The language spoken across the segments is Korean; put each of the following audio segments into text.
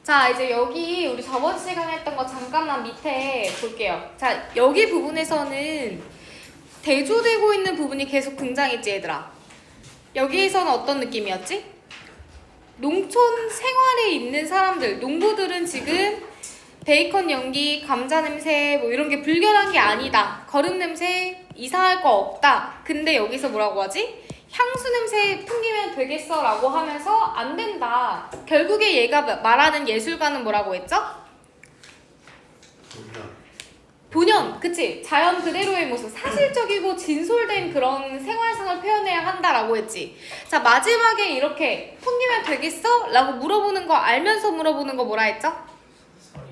자, 이제 여기 우리 저번 시간에 했던 거 잠깐만 밑에 볼게요. 자, 여기 부분에서는 대조되고 있는 부분이 계속 등장했지, 얘들아. 여기에서는 어떤 느낌이었지? 농촌 생활에 있는 사람들, 농부들은 지금 베이컨 연기, 감자 냄새 뭐 이런 게 불결한 게 아니다. 거름 냄새 이상할 거 없다. 근데 여기서 뭐라고 하지? 향수 냄새 풍기면 되겠어 라고 하면서 안 된다. 결국에 얘가 말하는 예술가는 뭐라고 했죠? 본연, 그치? 자연 그대로의 모습, 사실적이고 진솔된 그런 생활상을 표현해야 한다라고 했지. 자, 마지막에 이렇게 풍기면 되겠어? 라고 물어보는 거 알면서 물어보는 거 뭐라 했죠?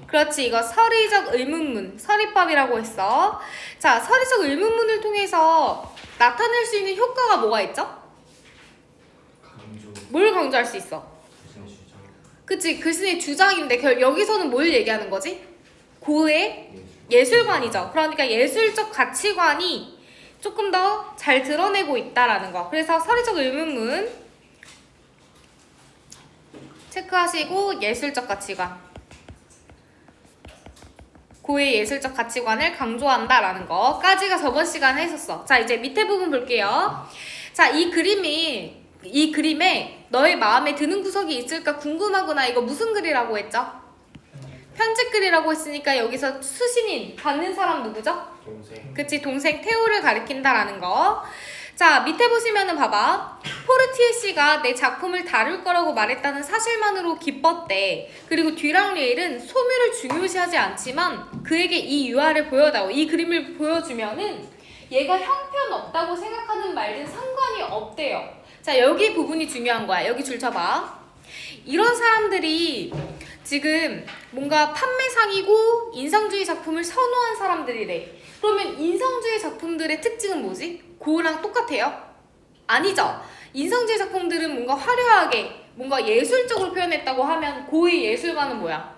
그렇지, 이거 서리적 의문문, 서리법이라고 했어. 자, 서리적 의문문을 통해서 나타낼 수 있는 효과가 뭐가 있죠? 뭘 강조할 수 있어? 그치, 글쓴이 주장인데 여기서는 뭘 얘기하는 거지? 고의 예술관이죠. 그러니까 예술적 가치관이 조금 더 잘 드러내고 있다라는 거. 그래서 서리적 의문문 체크하시고 예술적 가치관, 고의 예술적 가치관을 강조한다라는 거까지가 저번 시간에 했었어. 자, 이제 밑에 부분 볼게요. 자, 이 그림에 너의 마음에 드는 구석이 있을까 궁금하구나. 이거 무슨 글이라고 했죠? 편집글이라고 했으니까 여기서 수신인 받는 사람 누구죠? 동생. 그치, 동생 테오를 가리킨다라는 거. 자, 밑에 보시면은 봐봐. 포르티에 씨가 내 작품을 다룰 거라고 말했다는 사실만으로 기뻤대. 그리고 듀랑리엘은 소묘를 중요시하지 않지만 그에게 이 유화를 보여다오. 이 그림을 보여주면은 얘가 형편없다고 생각하는 말든 상관이 없대요. 자, 여기 부분이 중요한 거야. 여기 줄 쳐봐. 이런 사람들이 지금 뭔가 판매상이고 인상주의 작품을 선호한 사람들이래. 그러면 인상주의 작품들의 특징은 뭐지? 고랑 똑같아요? 아니죠. 인상주의 작품들은 뭔가 화려하게 뭔가 예술적으로 표현했다고 하면 고의 예술가는 뭐야?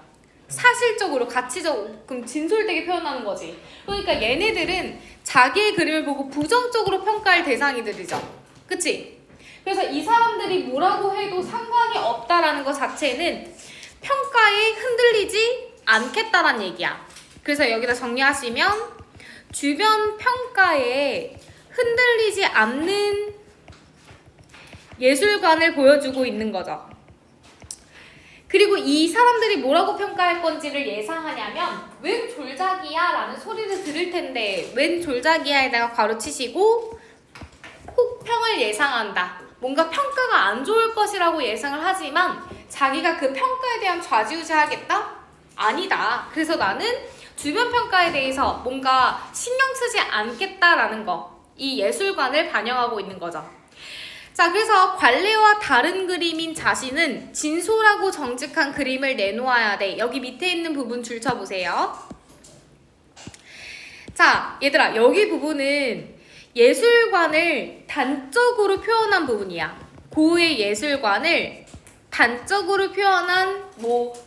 사실적으로 가치적 진솔되게 표현하는 거지. 그러니까 얘네들은 자기의 그림을 보고 부정적으로 평가할 대상이들이죠. 그치? 그래서 이 사람들이 뭐라고 해도 상관이 없다라는 것 자체는 평가에 흔들리지 않겠다란 얘기야. 그래서 여기다 정리하시면 주변 평가에 흔들리지 않는 예술관을 보여주고 있는 거죠. 그리고 이 사람들이 뭐라고 평가할 건지를 예상하냐면 웬 졸작이야 라는 소리를 들을 텐데 웬 졸작이야에다가 괄호치시고 혹평을 예상한다. 뭔가 평가가 안 좋을 것이라고 예상을 하지만 자기가 그 평가에 대한 좌지우지하겠다? 아니다. 그래서 나는 주변 평가에 대해서 뭔가 신경 쓰지 않겠다라는 거. 이 예술관을 반영하고 있는 거죠. 자, 그래서 관례와 다른 그림인 자신은 진솔하고 정직한 그림을 내놓아야 돼. 여기 밑에 있는 부분 줄 쳐보세요. 자, 얘들아, 여기 부분은 예술관을 단적으로 표현한 부분이야. 고의 예술관을 단적으로 표현한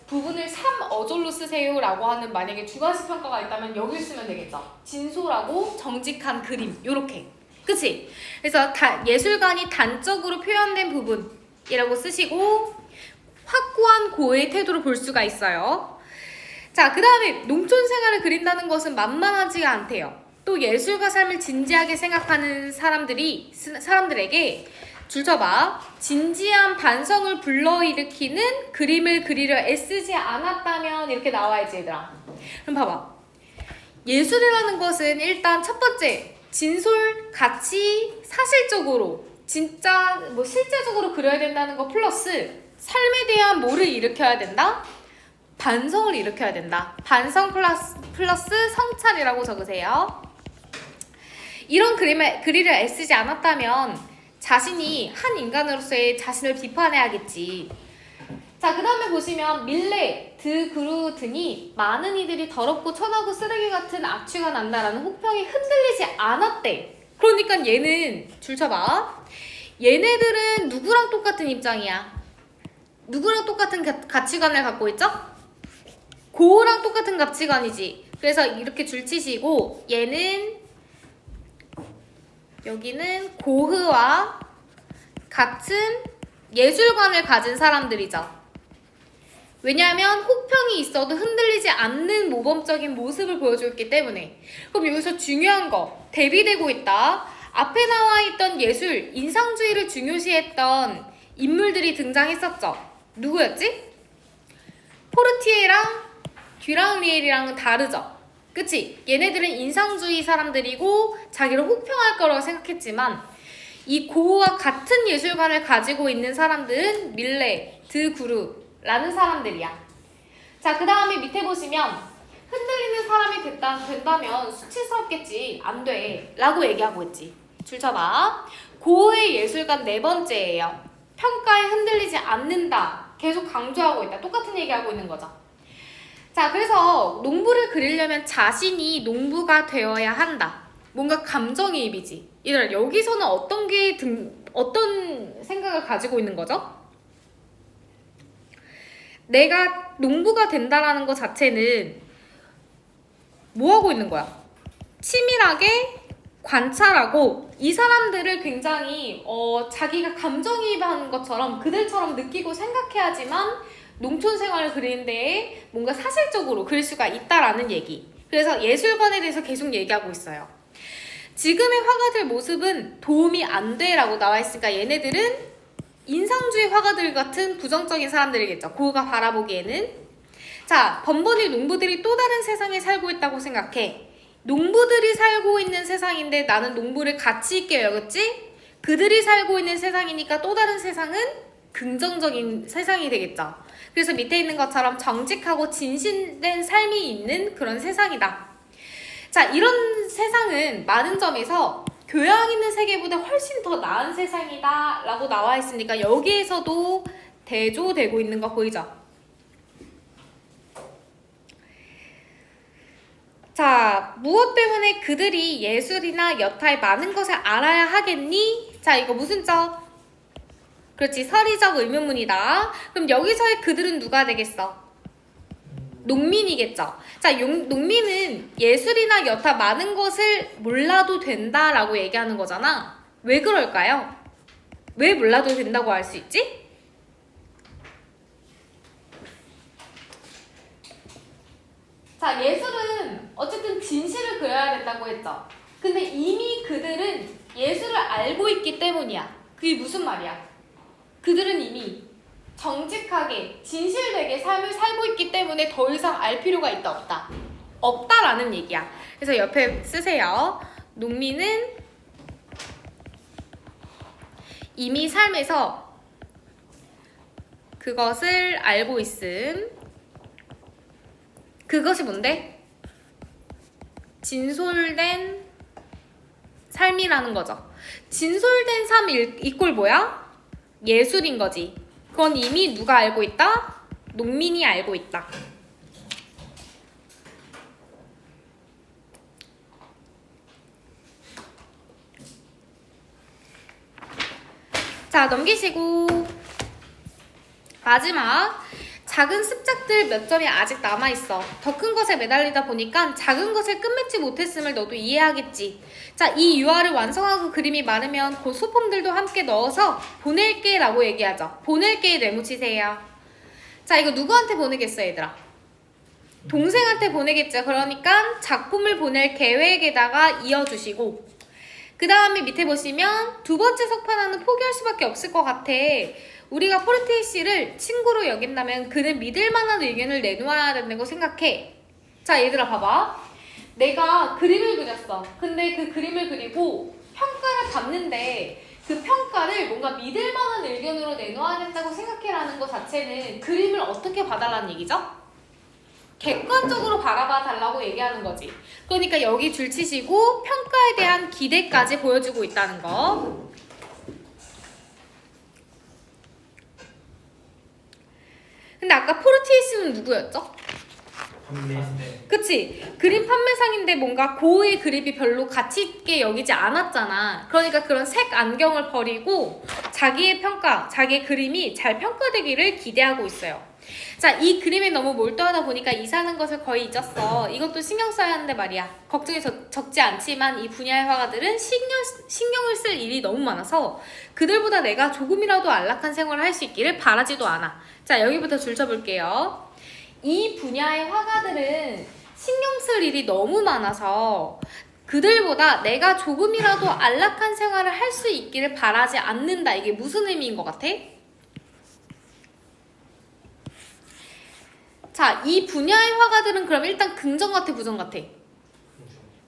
부분을 3어절로 쓰세요 라고 하는 만약에 주관식 평가가 있다면 여기 쓰면 되겠죠. 진솔하고 정직한 그림 요렇게. 그치? 그래서 예술관이 단적으로 표현된 부분이라고 쓰시고 확고한 고의 태도를 볼 수가 있어요. 자, 그 다음에 농촌 생활을 그린다는 것은 만만하지가 않대요. 또 예술가 삶을 진지하게 생각하는 사람들에게 줄쳐봐. 진지한 반성을 불러일으키는 그림을 그리려 애쓰지 않았다면 이렇게 나와야지, 얘들아. 그럼 봐봐. 예술이라는 것은 일단 첫 번째 진솔, 가치, 사실적으로 진짜 실제적으로 그려야 된다는 거 플러스 삶에 대한 뭐를 일으켜야 된다? 반성을 일으켜야 된다. 반성 플러스 성찰이라고 적으세요. 이런 그림을 그리려 애쓰지 않았다면 자신이 한 인간으로서의 자신을 비판해야겠지. 자, 그 다음에 보시면 밀레, 드그루 등이 많은 이들이 더럽고 천하고 쓰레기 같은 악취가 난다라는 혹평에 흔들리지 않았대. 그러니까 얘는 줄 쳐봐. 얘네들은 누구랑 똑같은 입장이야? 누구랑 똑같은 가치관을 갖고 있죠? 고랑 똑같은 가치관이지. 그래서 이렇게 줄 치시고 얘는 여기는 고흐와 같은 예술관을 가진 사람들이죠. 왜냐하면 혹평이 있어도 흔들리지 않는 모범적인 모습을 보여줬기 때문에. 그럼 여기서 중요한 거, 대비되고 있다. 앞에 나와 있던 예술, 인상주의를 중요시했던 인물들이 등장했었죠. 누구였지? 포르티에랑 듀랑리엘이랑은 다르죠. 그치? 얘네들은 인상주의 사람들이고 자기를 혹평할 거라고 생각했지만 이 고흐와 같은 예술관을 가지고 있는 사람들은 밀레, 드그루라는 사람들이야. 자, 그 다음에 밑에 보시면 흔들리는 사람이 된다면 수치스럽겠지. 안 돼. 라고 얘기하고 있지. 줄 쳐봐. 고흐의 예술관 네 번째예요. 평가에 흔들리지 않는다. 계속 강조하고 있다. 똑같은 얘기하고 있는 거죠. 자, 그래서 농부를 그리려면 자신이 농부가 되어야 한다. 뭔가 감정이입이지. 얘들아, 여기서는 어떤 생각을 가지고 있는 거죠? 내가 농부가 된다라는 것 자체는 뭐 하고 있는 거야? 치밀하게 관찰하고 이 사람들을 굉장히 자기가 감정이입하는 것처럼 그들처럼 느끼고 생각해야지만 농촌 생활을 그리는 데에 뭔가 사실적으로 그릴 수가 있다라는 얘기. 그래서 예술관에 대해서 계속 얘기하고 있어요. 지금의 화가들 모습은 도움이 안 돼라고 나와 있으니까 얘네들은 인상주의 화가들 같은 부정적인 사람들이겠죠. 고흐가 바라보기에는. 자, 번번이 농부들이 또 다른 세상에 살고 있다고 생각해. 농부들이 살고 있는 세상인데 나는 농부를 가치 있게 여겼지? 그들이 살고 있는 세상이니까 또 다른 세상은 긍정적인 세상이 되겠죠. 그래서 밑에 있는 것처럼 정직하고 진실된 삶이 있는 그런 세상이다. 자, 이런 세상은 많은 점에서 교양 있는 세계보다 훨씬 더 나은 세상이다 라고 나와 있으니까 여기에서도 대조되고 있는 거 보이죠? 자, 무엇 때문에 그들이 예술이나 여타의 많은 것을 알아야 하겠니? 자, 이거 무슨 적? 그렇지, 서리적 의문문이다. 그럼 여기서의 그들은 누가 되겠어? 농민이겠죠. 자, 농민은 예술이나 여타 많은 것을 몰라도 된다라고 얘기하는 거잖아. 왜 그럴까요? 왜 몰라도 된다고 할 수 있지? 자, 예술은 어쨌든 진실을 그려야 된다고 했죠. 근데 이미 그들은 예술을 알고 있기 때문이야. 그게 무슨 말이야? 그들은 이미 정직하게 진실되게 삶을 살고 있기 때문에 더 이상 알 필요가 있다 없다? 없다라는 얘기야. 그래서 옆에 쓰세요. 농민은 이미 삶에서 그것을 알고 있음. 그것이 뭔데? 진솔된 삶이라는 거죠. 진솔된 삶 이꼴 뭐야? 예술인 거지. 그건 이미 누가 알고 있다? 농민이 알고 있다. 자, 넘기시고 마지막 작은 습작들 몇 점이 아직 남아있어. 더 큰 것에 매달리다 보니까 작은 것을 끝맺지 못했음을 너도 이해하겠지. 자, 이 유화를 완성하고 그림이 많으면 그 소품들도 함께 넣어서 보낼게 라고 얘기하죠. 보낼게에 네모치세요. 자, 이거 누구한테 보내겠어 얘들아? 동생한테 보내겠죠. 그러니까 작품을 보낼 계획에다가 이어주시고, 그 다음에 밑에 보시면 두 번째 석판화는 포기할 수밖에 없을 것 같아. 우리가 포르티에 씨를 친구로 여긴다면 그는 믿을 만한 의견을 내놓아야 된다고 생각해. 자, 얘들아 봐봐. 내가 그림을 그렸어. 근데 그 그림을 그리고 평가를 받는데 그 평가를 뭔가 믿을 만한 의견으로 내놓아야 된다고 생각해라는 것 자체는 그림을 어떻게 봐달라는 얘기죠? 객관적으로 바라봐 달라고 얘기하는 거지. 그러니까 여기 줄 치시고 평가에 대한 기대까지 보여주고 있다는 거. 근데 아까 포르티에 씨는 누구였죠? 판매. 그치? 그림 판매상인데 뭔가 고흐의 그림이 별로 가치 있게 여기지 않았잖아. 그러니까 그런 색 안경을 버리고 자기의 평가, 자기의 그림이 잘 평가되기를 기대하고 있어요. 자, 이 그림에 너무 몰두하다 보니까 이사하는 것을 거의 잊었어. 이것도 신경 써야 하는데 말이야. 걱정이 적지 않지만 이 분야의 화가들은 신경을 쓸 일이 너무 많아서 그들보다 내가 조금이라도 안락한 생활을 할 수 있기를 바라지도 않아. 자, 여기부터 줄 쳐볼게요. 이 분야의 화가들은 신경 쓸 일이 너무 많아서 그들보다 내가 조금이라도 안락한 생활을 할 수 있기를 바라지 않는다. 이게 무슨 의미인 것 같아? 자, 이 분야의 화가들은 그럼 일단 긍정 같아, 부정 같아?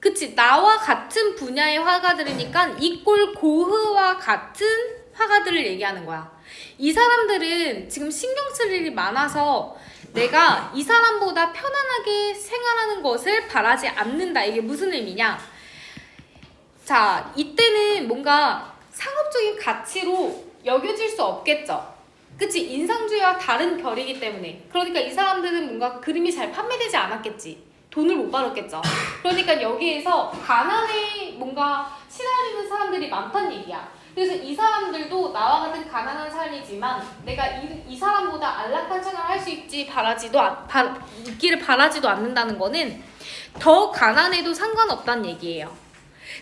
그치, 나와 같은 분야의 화가들이니까 이꼴 고흐와 같은 화가들을 얘기하는 거야. 이 사람들은 지금 신경 쓸 일이 많아서 내가 이 사람보다 편안하게 생활하는 것을 바라지 않는다. 이게 무슨 의미냐? 자, 이때는 뭔가 상업적인 가치로 여겨질 수 없겠죠. 그치? 인상주의와 다른 결이기 때문에. 그러니까 이 사람들은 뭔가 그림이 잘 판매되지 않았겠지. 돈을 못 벌었겠죠. 그러니까 여기에서 가난에 뭔가 시달리는 사람들이 많다는 얘기야. 그래서 이 사람들도 나와 같은 가난한 삶이지만 내가 이 사람보다 안락한 생활을 할 수 있기를 바라지도 않는다는 거는 더 가난해도 상관없다는 얘기예요.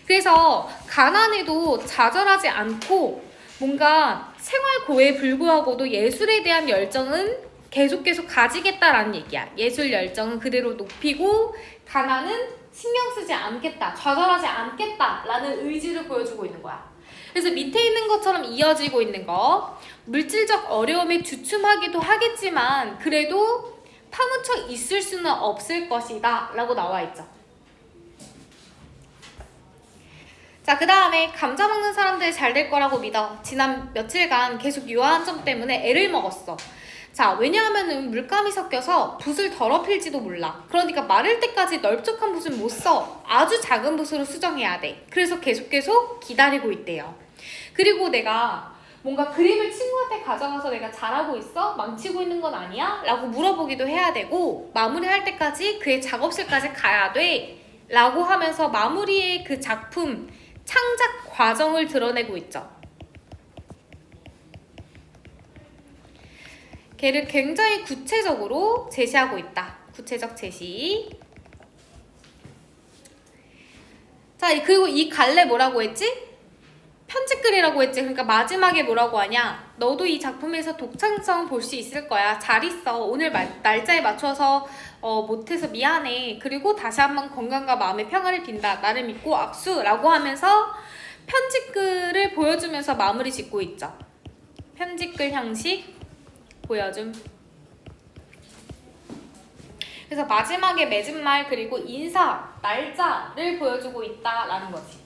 그래서 가난해도 좌절하지 않고 뭔가 생활고에 불구하고도 예술에 대한 열정은 계속 가지겠다라는 얘기야. 예술 열정은 그대로 높이고 가난은 신경 쓰지 않겠다, 좌절하지 않겠다라는 의지를 보여주고 있는 거야. 그래서 밑에 있는 것처럼 이어지고 있는 거, 물질적 어려움에 주춤하기도 하겠지만 그래도 파묻혀 있을 수는 없을 것이다 라고 나와 있죠. 자, 그 다음에 감자 먹는 사람들 잘 될 거라고 믿어. 지난 며칠간 계속 유아한 점 때문에 애를 먹었어. 자, 왜냐하면은 물감이 섞여서 붓을 더럽힐지도 몰라. 그러니까 마를 때까지 넓적한 붓은 못 써. 아주 작은 붓으로 수정해야 돼. 그래서 계속 기다리고 있대요. 그리고 내가 뭔가 그림을 친구한테 가져가서 내가 잘하고 있어? 망치고 있는 건 아니야? 라고 물어보기도 해야 되고 마무리할 때까지 그의 작업실까지 가야 돼 라고 하면서 마무리의 그 작품 창작 과정을 드러내고 있죠. 걔를 굉장히 구체적으로 제시하고 있다. 구체적 제시. 자, 그리고 이 갈래 뭐라고 했지? 편집글이라고 했지. 그러니까 마지막에 뭐라고 하냐? 너도 이 작품에서 독창성 볼 수 있을 거야. 잘 있어. 오늘 날짜에 맞춰서 못해서 미안해. 그리고 다시 한번 건강과 마음의 평화를 빈다. 나를 믿고 악수라고 하면서 편집글을 보여주면서 마무리 짓고 있죠. 편집글 형식 보여줌. 그래서 마지막에 맺은 말 그리고 인사, 날짜를 보여주고 있다라는 거지.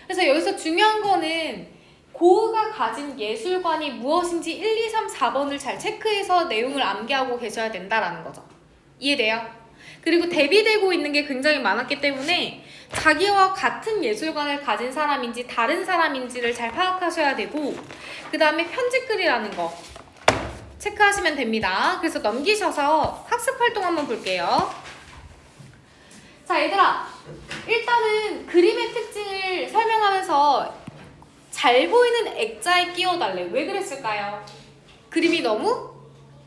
그래서 여기서 중요한 거는 고흐가 가진 예술관이 무엇인지 1, 2, 3, 4번을 잘 체크해서 내용을 암기하고 계셔야 된다라는 거죠. 이해돼요? 그리고 대비되고 있는 게 굉장히 많았기 때문에 자기와 같은 예술관을 가진 사람인지 다른 사람인지를 잘 파악하셔야 되고 그 다음에 편집글이라는 거 체크하시면 됩니다. 그래서 넘기셔서 학습활동 한번 볼게요. 자, 얘들아, 일단은 그림의 특징을 설명하면서 잘 보이는 액자에 끼워달래. 왜 그랬을까요? 그림이 너무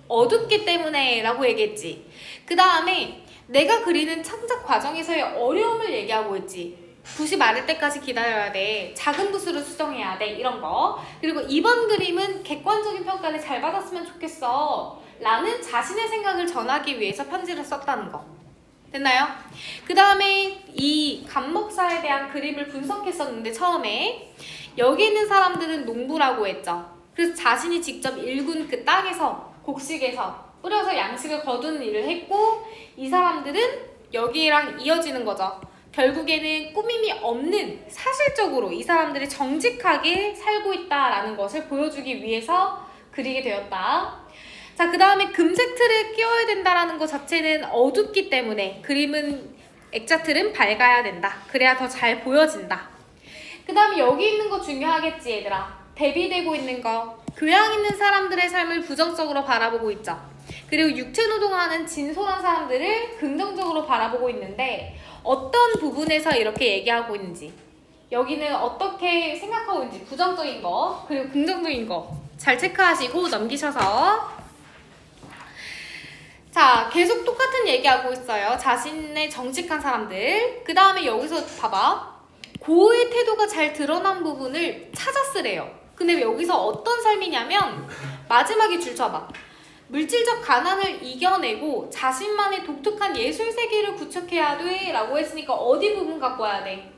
어둡기 때문에 라고 얘기했지. 그 다음에 내가 그리는 창작 과정에서의 어려움을 얘기하고 있지. 붓이 마를 때까지 기다려야 돼. 작은 붓으로 수정해야 돼. 이런 거. 그리고 이번 그림은 객관적인 평가를 잘 받았으면 좋겠어 라는 자신의 생각을 전하기 위해서 편지를 썼다는 거. 됐나요? 그 다음에 이 감목사에 대한 그림을 분석했었는데 처음에 여기 있는 사람들은 농부라고 했죠. 그래서 자신이 직접 일군 그 땅에서 곡식에서 뿌려서 양식을 거두는 일을 했고 이 사람들은 여기랑 이어지는 거죠. 결국에는 꾸밈이 없는 사실적으로 이 사람들이 정직하게 살고 있다라는 것을 보여주기 위해서 그리게 되었다. 자, 그 다음에 금색 틀을 끼워야 된다라는 것 자체는 어둡기 때문에 그림은 액자 틀은 밝아야 된다. 그래야 더 잘 보여진다. 그 다음에 여기 있는 거 중요하겠지 얘들아. 대비되고 있는 거. 교양 있는 사람들의 삶을 부정적으로 바라보고 있죠. 그리고 육체노동하는 진솔한 사람들을 긍정적으로 바라보고 있는데 어떤 부분에서 이렇게 얘기하고 있는지 여기는 어떻게 생각하고 있는지 부정적인 거 그리고 긍정적인 거 잘 체크하시고 넘기셔서 자, 계속 똑같은 얘기하고 있어요. 자신의 정직한 사람들. 그 다음에 여기서 봐봐. 고의 태도가 잘 드러난 부분을 찾아 쓰래요. 근데 여기서 어떤 삶이냐면 마지막에 줄 쳐봐. 물질적 가난을 이겨내고 자신만의 독특한 예술 세계를 구축해야 돼 라고 했으니까 어디 부분 갖고 와야 돼?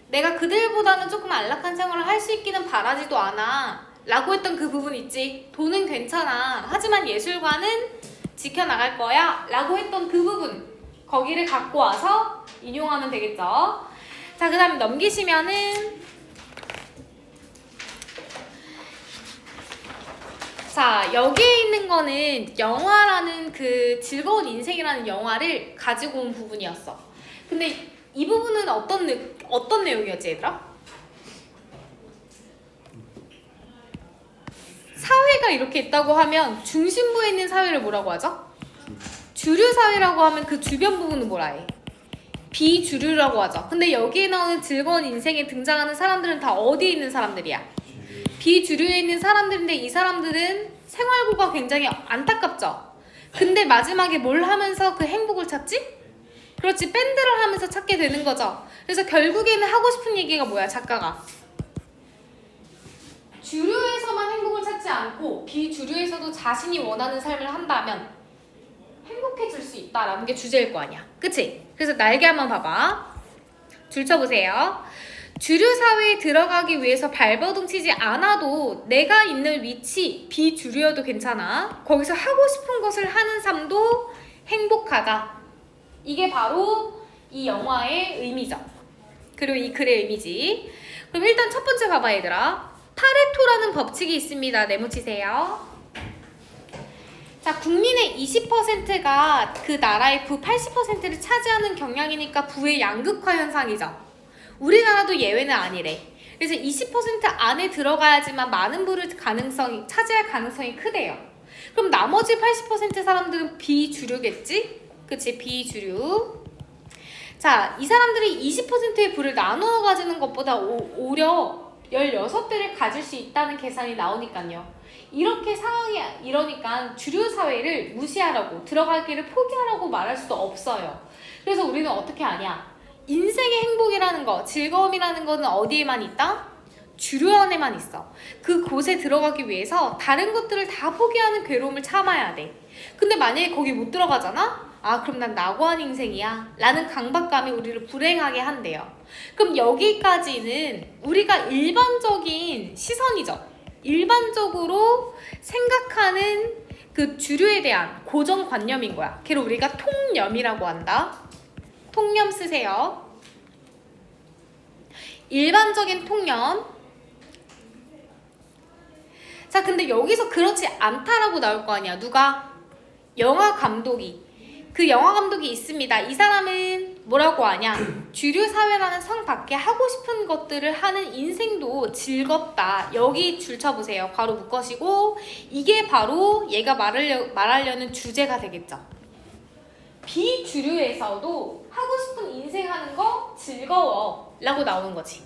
내가 그들보다는 조금 안락한 생활을 할 수 있기는 바라지도 않아 라고 했던 그 부분 있지. 돈은 괜찮아. 하지만 예술관은 지켜나갈 거야 라고 했던 그 부분, 거기를 갖고 와서 인용하면 되겠죠. 자, 그 다음에 넘기시면은 자, 여기에 있는 거는 영화라는 그 즐거운 인생이라는 영화를 가지고 온 부분이었어. 근데 이 부분은 어떤 내용이었지, 얘들아? 사회가 이렇게 있다고 하면 중심부에 있는 사회를 뭐라고 하죠? 주류 사회라고 하면 그 주변 부분은 뭐라 해? 비주류라고 하죠. 근데 여기에 나오는 즐거운 인생에 등장하는 사람들은 다 어디에 있는 사람들이야? 비주류에 있는 사람들인데 이 사람들은 생활고가 굉장히 안타깝죠. 근데 마지막에 뭘 하면서 그 행복을 찾지? 그렇지, 밴드를 하면서 찾게 되는 거죠. 그래서 결국에는 하고 싶은 얘기가 뭐야, 작가가? 주류에서만 행복을 찾지 않고 비주류에서도 자신이 원하는 삶을 한다면 행복해질 수 있다라는 게 주제일 거 아니야. 그치? 그래서 날개 한번 봐봐. 줄 쳐보세요. 주류 사회에 들어가기 위해서 발버둥 치지 않아도 내가 있는 위치 비주류여도 괜찮아. 거기서 하고 싶은 것을 하는 삶도 행복하다. 이게 바로 이 영화의 의미죠. 그리고 이 글의 의미지. 그럼 일단 첫 번째 봐봐, 얘들아. 파레토라는 법칙이 있습니다. 메모치세요. 자, 국민의 20%가 그 나라의 부 80%를 차지하는 경향이니까 부의 양극화 현상이죠. 우리나라도 예외는 아니래. 그래서 20% 안에 들어가야지만 많은 부를 차지할 가능성이 크대요. 그럼 나머지 80% 사람들은 비주류겠지? 그치, 비주류. 자, 이 사람들이 20%의 부를 나누어 가지는 것보다 오히려 16배를 가질 수 있다는 계산이 나오니까요. 이렇게 상황이 이러니까 주류 사회를 무시하라고, 들어가기를 포기하라고 말할 수도 없어요. 그래서 우리는 어떻게 하냐? 인생의 행복이라는 거, 즐거움이라는 거는 어디에만 있다? 주류 안에만 있어. 그곳에 들어가기 위해서 다른 것들을 다 포기하는 괴로움을 참아야 돼. 근데 만약에 거기 못 들어가잖아? 아, 그럼 난 낙오한 인생이야 라는 강박감이 우리를 불행하게 한대요. 그럼 여기까지는 우리가 일반적인 시선이죠. 일반적으로 생각하는 그 주류에 대한 고정관념인 거야. 걔를 우리가 통념이라고 한다. 통념 쓰세요. 일반적인 통념. 자, 근데 여기서 그렇지 않다라고 나올 거 아니야. 누가? 영화 감독이. 그 영화 감독이 있습니다. 이 사람은 뭐라고 하냐? 주류 사회라는 성 밖에 하고 싶은 것들을 하는 인생도 즐겁다. 여기 줄 쳐보세요. 괄호 묶으시고, 이게 바로 얘가 말하려는 주제가 되겠죠. 비주류에서도 하고 싶은 인생 하는 거 즐거워 라고 나오는 거지.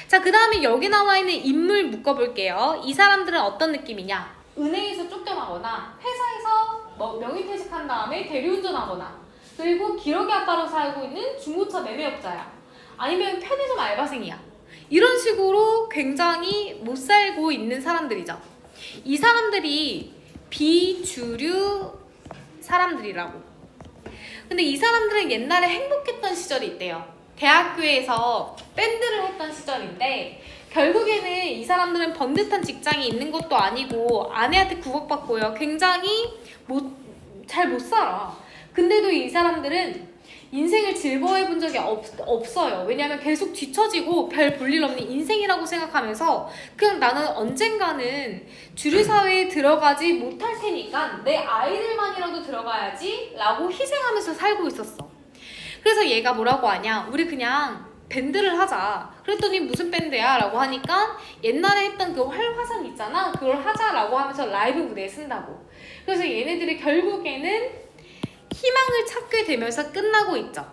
자, 그 다음에 여기 나와 있는 인물 묶어볼게요. 이 사람들은 어떤 느낌이냐? 은행에서 쫓겨나거나 회사에서 명의퇴직한 다음에 대리운전하거나, 그리고 기러기 아빠로 살고 있는 중고차 매매업자야. 아니면 편의점 알바생이야. 이런 식으로 굉장히 못 살고 있는 사람들이죠. 이 사람들이 비주류 사람들이라고. 근데 이 사람들은 옛날에 행복했던 시절이 있대요. 대학교에서 밴드를 했던 시절인데 결국에는 이 사람들은 번듯한 직장이 있는 것도 아니고 아내한테 구박받고요. 굉장히 잘 못 살아. 근데도 이 사람들은 인생을 즐거워해 본 적이 없어요. 왜냐하면 계속 뒤처지고 별 볼일 없는 인생이라고 생각하면서 그냥 나는 언젠가는 주류 사회에 들어가지 못할 테니까 내 아이들만이라도 들어가야지 라고 희생하면서 살고 있었어. 그래서 얘가 뭐라고 하냐? 우리 그냥 밴드를 하자. 그랬더니 무슨 밴드야? 라고 하니까 옛날에 했던 그 활화산 있잖아. 그걸 하자라고 하면서 라이브 무대에 쓴다고. 그래서 얘네들이 결국에는 희망을 찾게 되면서 끝나고 있죠.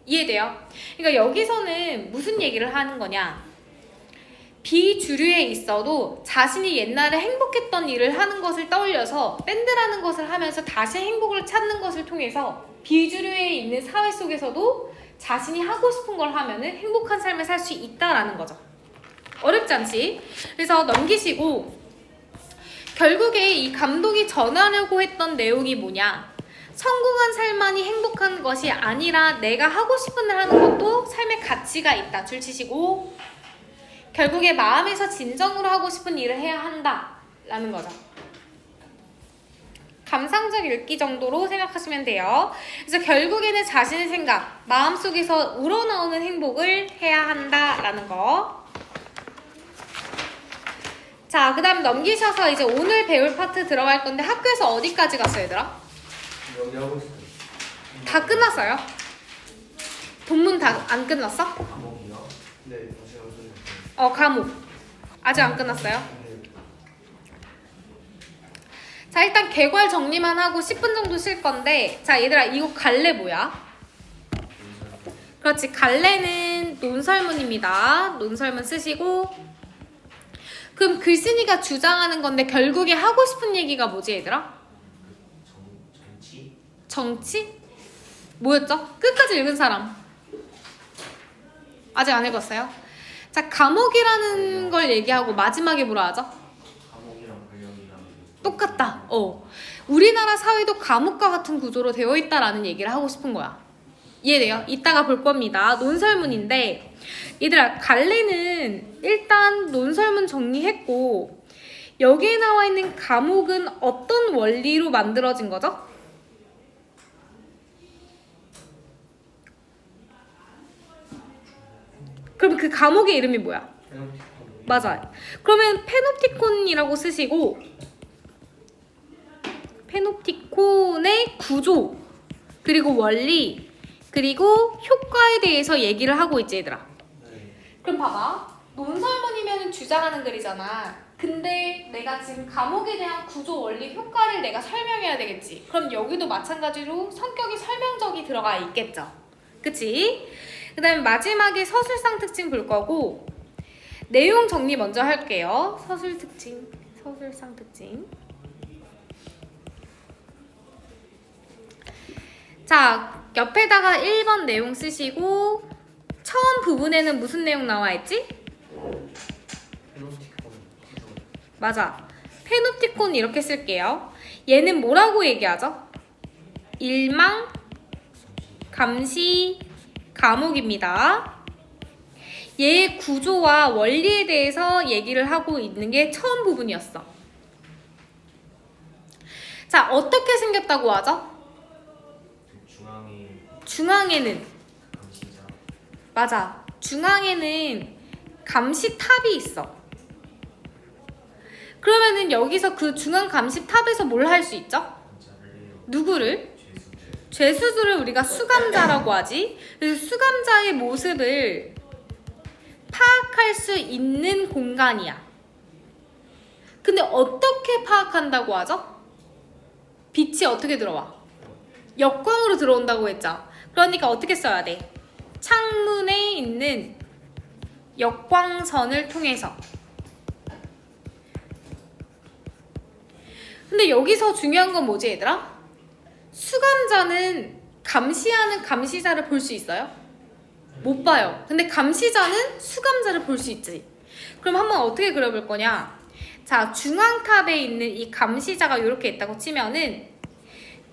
이해돼요? 그러니까 여기서는 무슨 얘기를 하는 거냐? 비주류에 있어도 자신이 옛날에 행복했던 일을 하는 것을 떠올려서 밴드라는 것을 하면서 다시 행복을 찾는 것을 통해서 비주류에 있는 사회 속에서도 자신이 하고 싶은 걸 하면은 행복한 삶을 살 수 있다라는 거죠. 어렵지 않지? 그래서 넘기시고 결국에 이 감독이 전하려고 했던 내용이 뭐냐? 성공한 삶만이 행복한 것이 아니라 내가 하고 싶은 일 하는 것도 삶의 가치가 있다. 줄 치시고 결국에 마음에서 진정으로 하고 싶은 일을 해야 한다 라는 거죠. 감상적 읽기 정도로 생각하시면 돼요. 그래서 결국에는 자신의 생각, 마음속에서 우러나오는 행복을 해야 한다 라는 거. 자, 그 다음 넘기셔서 이제 오늘 배울 파트 들어갈 건데 학교에서 어디까지 갔어요 얘들아? 여기 하고 있어요. 다 끝났어요? 본문 다 안 끝났어? 과목이요? 네, 아직 안 끝났어요. 과목 아직 안 끝났어요? 네. 자, 일단 개괄 정리만 하고 10분 정도 쉴 건데 자 얘들아 이거 갈래 뭐야? 그렇지, 갈래는 논설문입니다. 논설문 쓰시고 그럼 글쓴이가 주장하는 건데 결국에 하고 싶은 얘기가 뭐지 얘들아? 정치? 정치? 뭐였죠? 끝까지 읽은 사람 아직 안 읽었어요? 자, 감옥이라는 걸 얘기하고 마지막에 뭐라 하죠? 과목이랑 권력이랑 똑같다. 우리나라 사회도 감옥과 같은 구조로 되어 있다라는 얘기를 하고 싶은 거야. 이해돼요? 이따가 볼 겁니다. 논설문인데 얘들아 갈래는 일단 논설문 정리했고 여기에 나와 있는 감옥은 어떤 원리로 만들어진 거죠? 그럼 그 감옥의 이름이 뭐야? 페노티콘. 맞아요. 그러면 페놉티콘이라고 쓰시고 페놉티콘의 구조 그리고 원리 그리고 효과에 대해서 얘기를 하고 있지 얘들아. 네. 그럼 봐봐. 논설문이면 주장하는 글이잖아. 근데 내가 지금 감옥에 대한 구조, 원리, 효과를 내가 설명해야 되겠지. 그럼 여기도 마찬가지로 성격이 설명적이 들어가 있겠죠. 그치? 그 다음에 마지막에 서술상 특징 볼 거고 내용 정리 먼저 할게요. 서술 특징, 서술상 특징. 자, 옆에다가 1번 내용 쓰시고 처음 부분에는 무슨 내용 나와 있지? 페노티콘. 맞아. 페놉티콘 이렇게 쓸게요. 얘는 뭐라고 얘기하죠? 일망, 감시, 감옥입니다. 얘의 구조와 원리에 대해서 얘기를 하고 있는 게 처음 부분이었어. 자, 어떻게 생겼다고 하죠? 중앙에는 감시자. 맞아. 중앙에는 감시탑이 있어. 그러면은 여기서 그 중앙 감시탑에서 뭘 할 수 있죠? 누구를? 죄수들을 우리가 수감자라고 하지. 그래서 수감자의 모습을 파악할 수 있는 공간이야. 근데 어떻게 파악한다고 하죠? 빛이 어떻게 들어와? 역광으로 들어온다고 했죠. 그러니까 어떻게 써야 돼? 창문에 있는 역광선을 통해서. 근데 여기서 중요한 건 뭐지 얘들아? 수감자는 감시하는 감시자를 볼 수 있어요? 못 봐요. 근데 감시자는 수감자를 볼 수 있지. 그럼 한번 어떻게 그려볼 거냐? 자, 중앙탑에 있는 이 감시자가 이렇게 있다고 치면은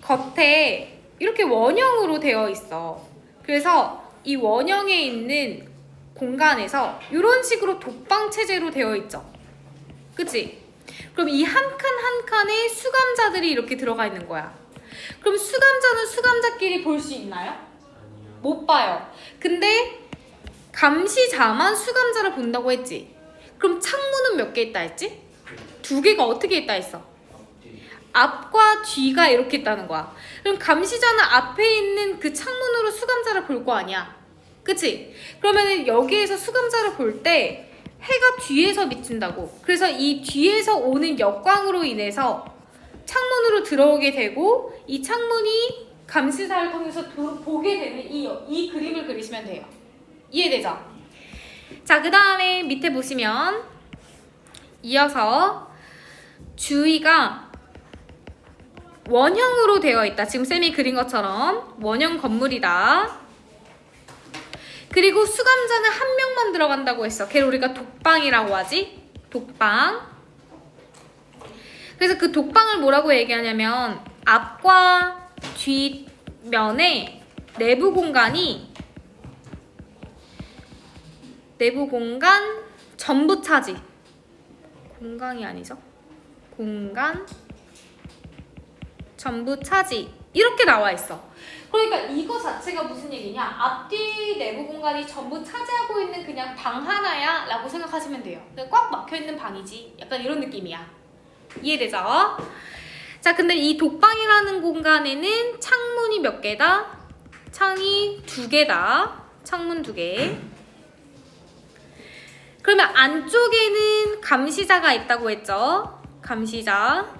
겉에 이렇게 원형으로 되어 있어. 그래서 이 원형에 있는 공간에서 이런 식으로 독방 체제로 되어 있죠. 그치? 그럼 이 한 칸 한 칸에 수감자들이 이렇게 들어가 있는 거야. 그럼 수감자는 수감자끼리 볼 수 있나요? 못 봐요. 근데 감시자만 수감자를 본다고 했지. 그럼 창문은 몇 개 있다 했지? 2개가 어떻게 있다 했어? 앞과 뒤가 이렇게 있다는 거야. 그럼 감시자는 앞에 있는 그 창문으로 수감자를 볼 거 아니야. 그치? 그러면은 여기에서 수감자를 볼 때 해가 뒤에서 비친다고. 그래서 이 뒤에서 오는 역광으로 인해서 창문으로 들어오게 되고 이 창문이 감시자를 통해서 보게 되는 이 그림을 그리시면 돼요. 이해되죠? 자, 그 다음에 밑에 보시면 이어서 주위가 원형으로 되어 있다. 지금 쌤이 그린 것처럼 원형 건물이다. 그리고 수감자는 한 명만 들어간다고 했어. 걔를 우리가 독방이라고 하지. 독방. 그래서 그 독방을 뭐라고 얘기하냐면 앞과 뒷면에 내부 공간 전부 차지. 공간이 아니죠. 공간 전부 차지. 이렇게 나와 있어. 그러니까 이거 자체가 무슨 얘기냐? 앞뒤 내부 공간이 전부 차지하고 있는 그냥 방 하나야 라고 생각하시면 돼요. 꽉 막혀있는 방이지. 약간 이런 느낌이야. 이해되죠? 자, 근데 이 독방이라는 공간에는 창문이 몇 개다? 창이 2개다. 창문 2개. 그러면 안쪽에는 감시자가 있다고 했죠? 감시자.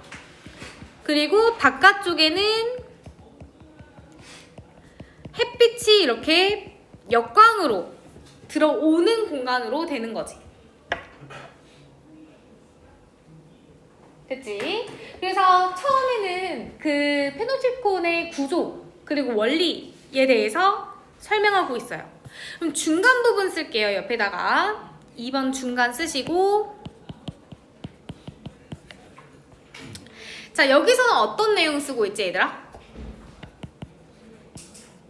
그리고 바깥쪽에는 햇빛이 이렇게 역광으로 들어오는 공간으로 되는 거지. 됐지? 그래서 처음에는 그 페노티콘의 구조 그리고 원리에 대해서 설명하고 있어요. 그럼 중간 부분 쓸게요. 옆에다가 2번 중간 쓰시고, 자, 여기서는 어떤 내용 쓰고 있지, 얘들아?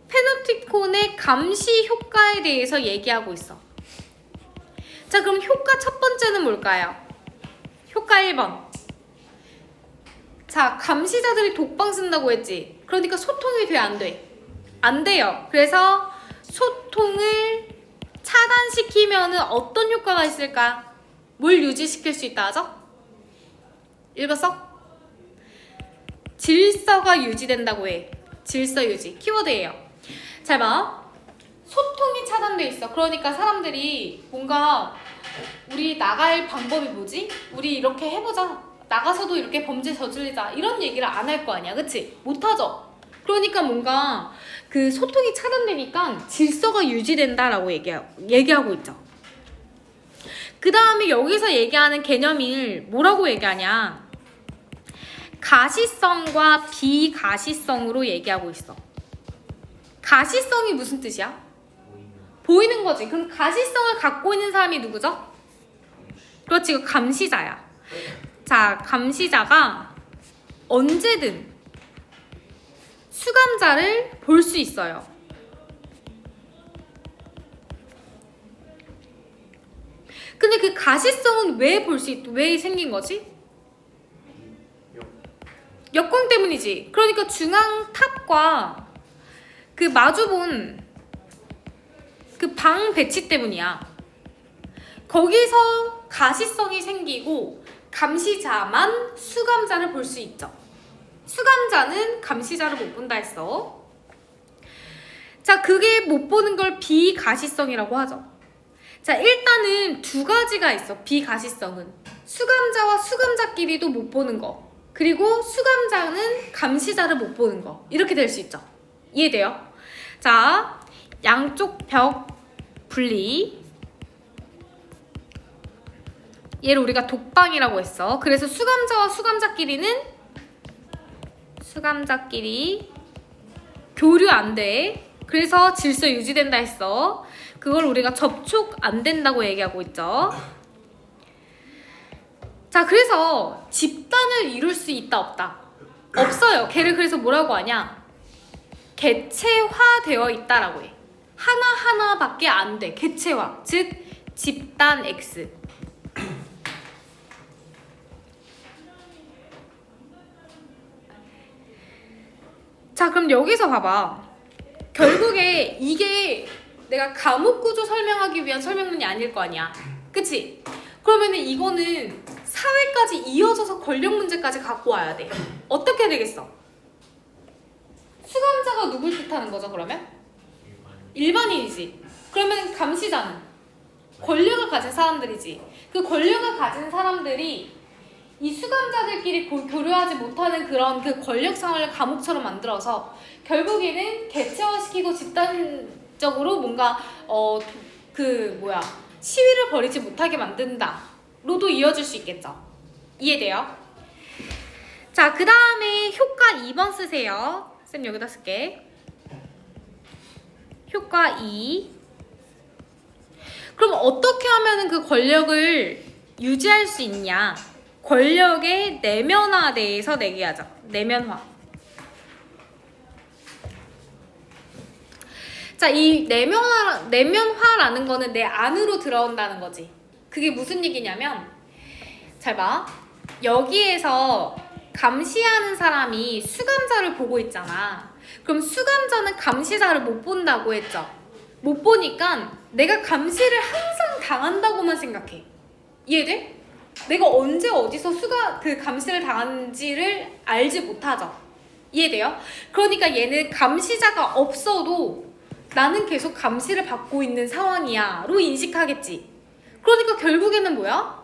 페노티콘의 감시 효과에 대해서 얘기하고 있어. 자, 그럼 효과 첫 번째는 뭘까요? 효과 1번. 자, 감시자들이 독방 쓴다고 했지. 그러니까 소통이 돼, 안 돼? 안 돼요. 그래서 소통을 차단시키면 어떤 효과가 있을까? 뭘 유지시킬 수 있다 하죠? 읽었어? 질서가 유지된다고 해. 질서 유지. 키워드예요. 잘 봐. 소통이 차단돼 있어. 그러니까 사람들이 뭔가 우리 나갈 방법이 뭐지? 우리 이렇게 해보자. 나가서도 이렇게 범죄 저질리자. 이런 얘기를 안 할 거 아니야. 그치? 못하죠? 그러니까 뭔가 그 소통이 차단되니까 질서가 유지된다라고 얘기하고 있죠. 그 다음에 여기서 얘기하는 개념을 뭐라고 얘기하냐? 가시성과 비가시성으로 얘기하고 있어. 가시성이 무슨 뜻이야? 보이는 거지. 그럼 가시성을 갖고 있는 사람이 누구죠? 그렇지, 이거 감시자야. 자, 감시자가 언제든 수감자를 볼 수 있어요. 근데 그 가시성은 왜 생긴 거지? 역광 때문이지. 그러니까 중앙 탑과 그 마주본 그 방 배치 때문이야. 거기서 가시성이 생기고 감시자만 수감자를 볼 수 있죠. 수감자는 감시자를 못 본다 했어. 자, 그게 못 보는 걸 비가시성이라고 하죠. 자, 일단은 2가지가 있어. 비가시성은 수감자와 수감자끼리도 못 보는 거, 그리고 수감자는 감시자를 못 보는 거. 이렇게 될 수 있죠. 이해돼요? 자, 양쪽 벽 분리. 얘를 우리가 독방이라고 했어. 그래서 수감자와 수감자끼리 교류 안 돼. 그래서 질서 유지된다 했어. 그걸 우리가 접촉 안 된다고 얘기하고 있죠. 자, 그래서 집단을 이룰 수 있다 없다? 없어요. 걔를 그래서 뭐라고 하냐? 개체화되어 있다라고 해. 하나하나밖에 안 돼. 개체화. 즉 집단 X. 자, 그럼 여기서 봐봐. 결국에 이게 내가 감옥 구조 설명하기 위한 설명문이 아닐 거 아니야. 그치? 그러면은 이거는 사회까지 이어져서 권력 문제까지 갖고 와야 돼. 어떻게 되겠어? 수감자가 누굴 뜻하는 거죠, 그러면? 일반인이지. 그러면 감시자는 권력을 가진 사람들이지. 그 권력을 가진 사람들이 이 수감자들끼리 교류하지 못하는 그런 그 권력 상황을 감옥처럼 만들어서 결국에는 개체화시키고 집단적으로 뭔가 시위를 벌이지 못하게 만든다 로도 이어질 수 있겠죠. 이해돼요? 자, 그 다음에 효과 2번 쓰세요. 쌤 여기다 쓸게. 효과 2. 그럼 어떻게 하면 그 권력을 유지할 수 있냐? 권력의 내면화에 대해서 얘기하자. 내면화. 자, 이 내면화라는 거는 내 안으로 들어온다는 거지. 그게 무슨 얘기냐면, 잘 봐. 여기에서 감시하는 사람이 수감자를 보고 있잖아. 그럼 수감자는 감시자를 못 본다고 했죠. 못 보니까 내가 감시를 항상 당한다고만 생각해. 이해돼? 내가 언제 어디서 그 감시를 당하는지를 알지 못하죠. 이해돼요? 그러니까 얘는 감시자가 없어도 나는 계속 감시를 받고 있는 상황이야 로 인식하겠지. 그러니까 결국에는 뭐야?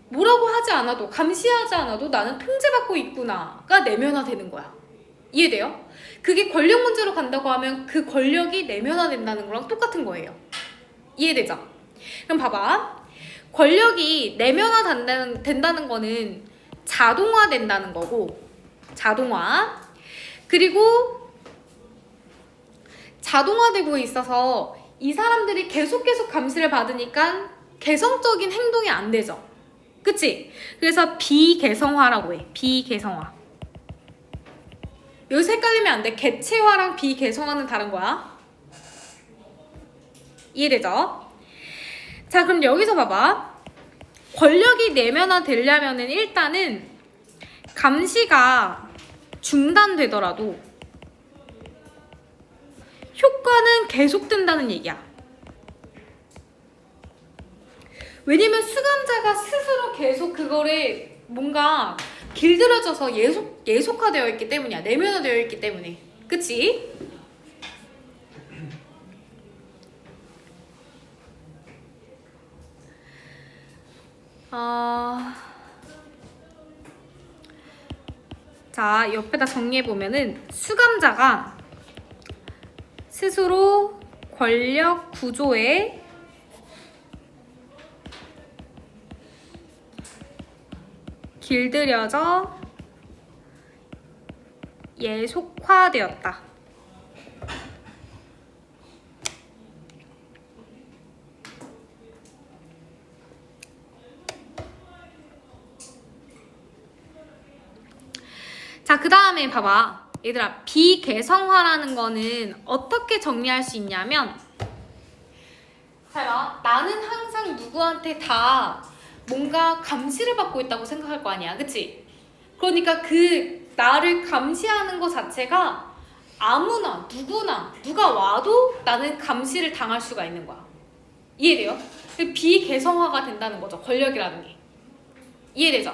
뭐라고 하지 않아도, 감시하지 않아도 나는 통제받고 있구나가 내면화되는 거야. 이해돼요? 그게 권력 문제로 간다고 하면 그 권력이 내면화된다는 거랑 똑같은 거예요. 이해되죠? 그럼 봐봐. 권력이 내면화된다는 거는 자동화된다는 거고, 자동화. 그리고 자동화되고 있어서 이 사람들이 계속 감시를 받으니까 개성적인 행동이 안 되죠. 그치? 그래서 비개성화라고 해. 비개성화. 여기서 헷갈리면 안 돼. 개체화랑 비개성화는 다른 거야. 이해되죠? 자, 그럼 여기서 봐봐. 권력이 내면화되려면은 일단은 감시가 중단되더라도 효과는 계속된다는 얘기야. 왜냐면 수감자가 스스로 계속 그거를 뭔가 길들여져서 예속화되어 있기 때문이야. 내면화되어 있기 때문에. 그치? 자, 옆에다 정리해보면은 수감자가 스스로 권력 구조에 길들여져 예속화되었다. 자, 그 다음에 봐봐. 얘들아, 비개성화라는 거는 어떻게 정리할 수 있냐면, 잘 봐. 나는 항상 누구한테 다 뭔가 감시를 받고 있다고 생각할 거 아니야. 그치? 그러니까 그 나를 감시하는 것 자체가 아무나 누구나 누가 와도 나는 감시를 당할 수가 있는 거야. 이해돼요? 비개성화가 된다는 거죠. 권력이라는 게. 이해되죠?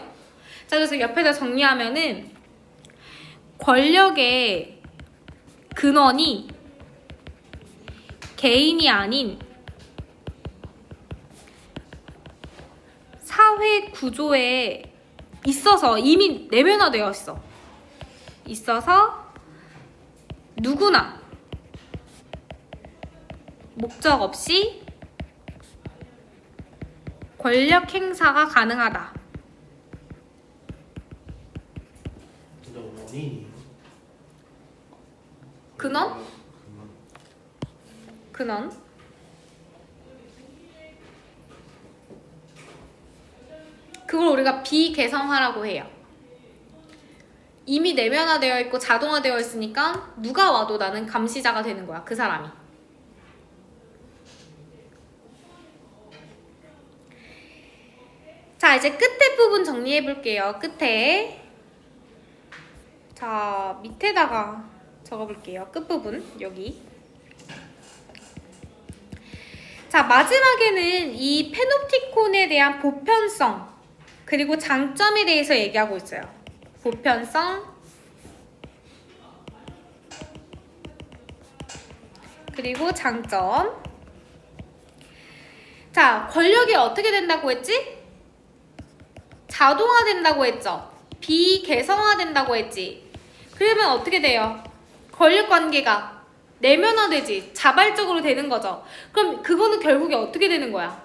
자, 그래서 옆에다 정리하면은 권력의 근원이 개인이 아닌 사회 구조에 있어서 이미 내면화되어 있어서 누구나 목적 없이 권력 행사가 가능하다. 근데 원인이 근원? 근원? 그걸 우리가 비개성화라고 해요. 이미 내면화되어 있고 자동화되어 있으니까 누가 와도 나는 감시자가 되는 거야. 그 사람이. 자, 이제 끝에 부분 정리해 볼게요. 끝에. 자, 밑에다가 적어볼게요. 끝부분. 여기. 자, 마지막에는 이 페놉티콘에 대한 보편성 그리고 장점에 대해서 얘기하고 있어요. 보편성 그리고 장점. 자, 권력이 어떻게 된다고 했지? 자동화된다고 했죠. 비개성화된다고 했지. 그러면 어떻게 돼요? 권력관계가 내면화되지. 자발적으로 되는 거죠. 그럼 그거는 결국에 어떻게 되는 거야?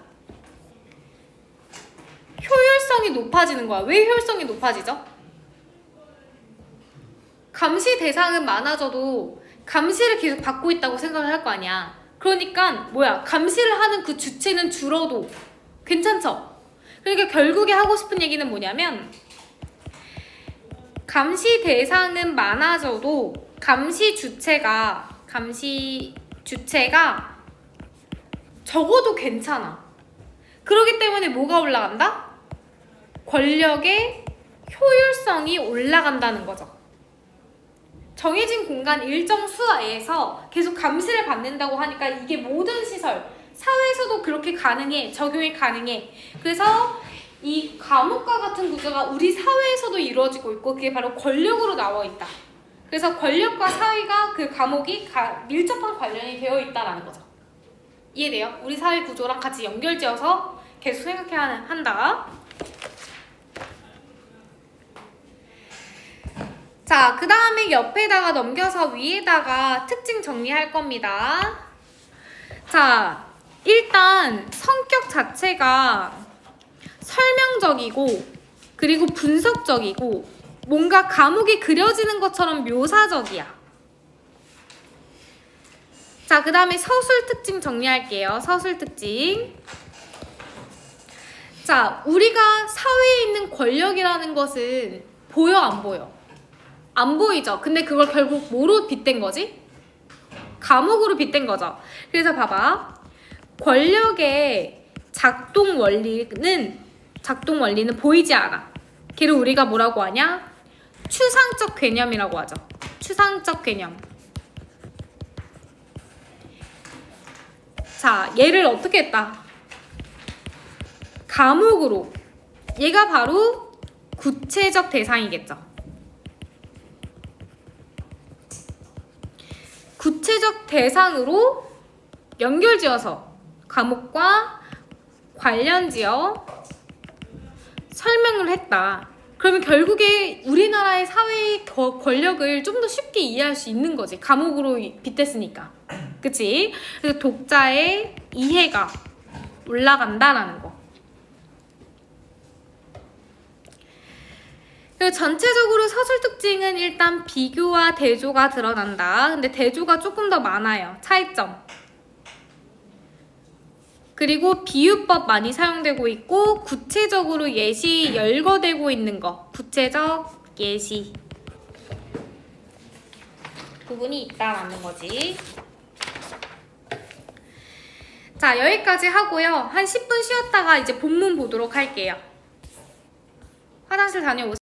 효율성이 높아지는 거야. 왜 효율성이 높아지죠? 감시 대상은 많아져도 감시를 계속 받고 있다고 생각을 할 거 아니야. 그러니까 뭐야? 감시를 하는 그 주체는 줄어도 괜찮죠? 그러니까 결국에 하고 싶은 얘기는 뭐냐면 감시 대상은 많아져도 감시 주체가 적어도 괜찮아. 그렇기 때문에 뭐가 올라간다? 권력의 효율성이 올라간다는 거죠. 정해진 공간 일정 수에서 계속 감시를 받는다고 하니까 이게 모든 시설, 사회에서도 그렇게 가능해, 적용이 가능해. 그래서 이 감옥과 같은 구조가 우리 사회에서도 이루어지고 있고 그게 바로 권력으로 나와 있다. 그래서 권력과 사회가 그 감옥이 밀접한 관련이 되어 있다라는 거죠. 이해돼요? 우리 사회 구조랑 같이 연결지어서 계속 생각해야 한다. 자, 그 다음에 옆에다가 넘겨서 위에다가 특징 정리할 겁니다. 자, 일단 성격 자체가 설명적이고 그리고 분석적이고 뭔가 감옥이 그려지는 것처럼 묘사적이야. 자, 그 다음에 서술 특징 정리할게요. 서술 특징. 자, 우리가 사회에 있는 권력이라는 것은 보여, 안 보여? 안 보이죠? 근데 그걸 결국 뭐로 빗댄 거지? 감옥으로 빗댄 거죠. 그래서 봐봐. 권력의 작동 원리는 보이지 않아. 걔를 우리가 뭐라고 하냐? 추상적 개념이라고 하죠. 추상적 개념. 자, 얘를 어떻게 했다? 감옥으로. 얘가 바로 구체적 대상이겠죠. 구체적 대상으로 연결지어서 감옥과 관련지어 설명을 했다. 그러면 결국에 우리나라의 사회의 권력을 좀 더 쉽게 이해할 수 있는 거지. 감옥으로 빗댔으니까. 그치? 그래서 독자의 이해가 올라간다라는 거. 그리고 전체적으로 서술 특징은 일단 비교와 대조가 드러난다. 근데 대조가 조금 더 많아요. 차이점. 그리고 비유법 많이 사용되고 있고 구체적으로 예시 열거되고 있는 거. 구체적 예시 부분이 있다라는 거지. 자, 여기까지 하고요. 한 10분 쉬었다가 이제 본문 보도록 할게요. 화장실 다녀오세요.